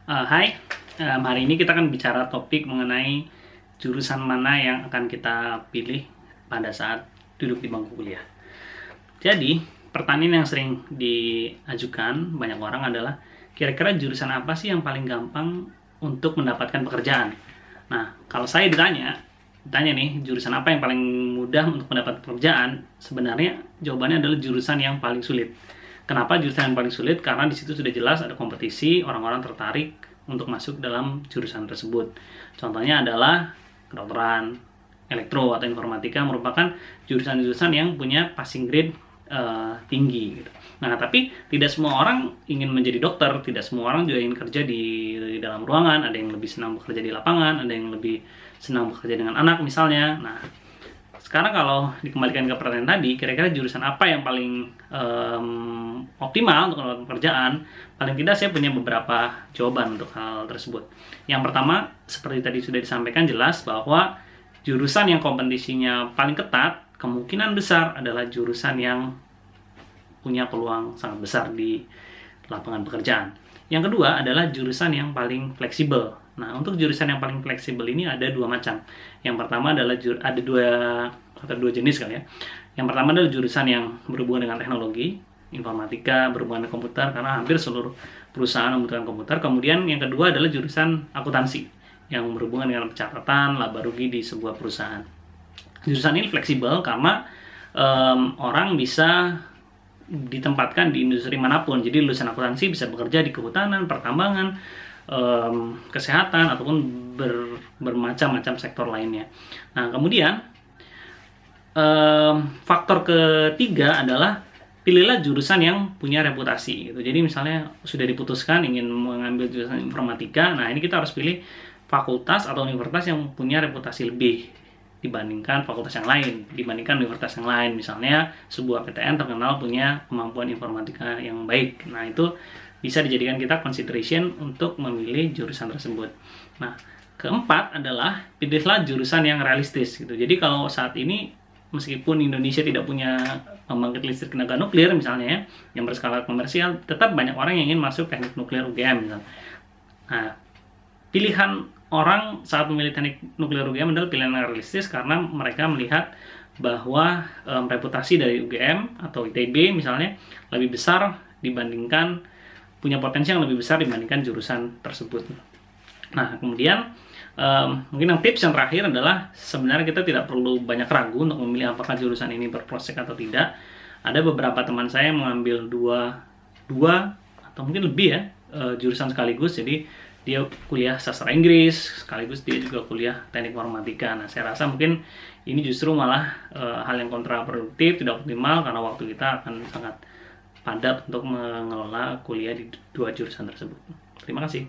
Hai, hari ini kita akan bicara topik mengenai jurusan mana yang akan kita pilih pada saat duduk di bangku kuliah. Jadi, pertanyaan yang sering diajukan banyak orang adalah, kira-kira jurusan apa sih yang paling gampang untuk mendapatkan pekerjaan? Nah, kalau saya ditanya nih, jurusan apa yang paling mudah untuk mendapat pekerjaan? Sebenarnya jawabannya adalah jurusan yang paling sulit. Kenapa jurusan yang paling sulit? Karena di situ sudah jelas ada kompetisi, orang-orang tertarik untuk masuk dalam jurusan tersebut. Contohnya adalah kedokteran, elektro atau informatika merupakan jurusan-jurusan yang punya passing grade tinggi. Gitu. Nah, tapi tidak semua orang ingin menjadi dokter, tidak semua orang juga ingin kerja di dalam ruangan. Ada yang lebih senang bekerja di lapangan, ada yang lebih senang bekerja dengan anak misalnya. Nah, sekarang kalau dikembalikan ke pertanyaan tadi, kira-kira jurusan apa yang paling optimal untuk mendapatkan pekerjaan? Paling tidak saya punya beberapa jawaban untuk hal tersebut. Yang pertama, seperti tadi sudah disampaikan jelas bahwa jurusan yang kompetisinya paling ketat, kemungkinan besar adalah jurusan yang punya peluang sangat besar di lapangan pekerjaan. Yang kedua adalah jurusan yang paling fleksibel. Nah, untuk jurusan yang paling fleksibel ini ada dua macam. Yang pertama adalah ada dua jenis kali ya. Yang pertama adalah jurusan yang berhubungan dengan teknologi, informatika, berhubungan dengan komputer, karena hampir seluruh perusahaan membutuhkan komputer. Kemudian yang kedua adalah jurusan akuntansi, yang berhubungan dengan pencatatan laba rugi di sebuah perusahaan. Jurusan ini fleksibel karena orang bisa ditempatkan di industri manapun. Jadi lulusan akuntansi bisa bekerja di kehutanan, pertambangan, kesehatan, ataupun bermacam-macam sektor lainnya. Nah, kemudian faktor ketiga adalah pilihlah jurusan yang punya reputasi gitu. Jadi misalnya sudah diputuskan ingin mengambil jurusan informatika, nah ini kita harus pilih fakultas atau universitas yang punya reputasi lebih dibandingkan fakultas yang lain, dibandingkan universitas yang lain. Misalnya sebuah PTN terkenal punya kemampuan informatika yang baik. Nah, itu bisa dijadikan kita consideration untuk memilih jurusan tersebut. Nah, keempat adalah pilihlah jurusan yang realistis gitu. Jadi kalau saat ini meskipun Indonesia tidak punya pembangkit listrik tenaga nuklir misalnya ya, yang berskala komersial, tetap banyak orang yang ingin masuk teknik nuklir UGM misalnya. Nah, pilihan orang saat memilih teknik nuklir UGM adalah pilihan yang realistis karena mereka melihat bahwa reputasi dari UGM atau ITB misalnya lebih besar dibandingkan, punya potensi yang lebih besar dibandingkan jurusan tersebut. Nah, kemudian mungkin yang tips yang terakhir adalah sebenarnya kita tidak perlu banyak ragu untuk memilih apakah jurusan ini berprospek atau tidak. Ada beberapa teman saya yang mengambil dua atau mungkin lebih ya jurusan sekaligus. Jadi dia kuliah sastra Inggris sekaligus dia juga kuliah teknik informatika. Nah, saya rasa mungkin ini justru malah hal yang kontraproduktif, tidak optimal karena waktu kita akan sangat padat untuk mengelola kuliah di dua jurusan tersebut. Terima kasih.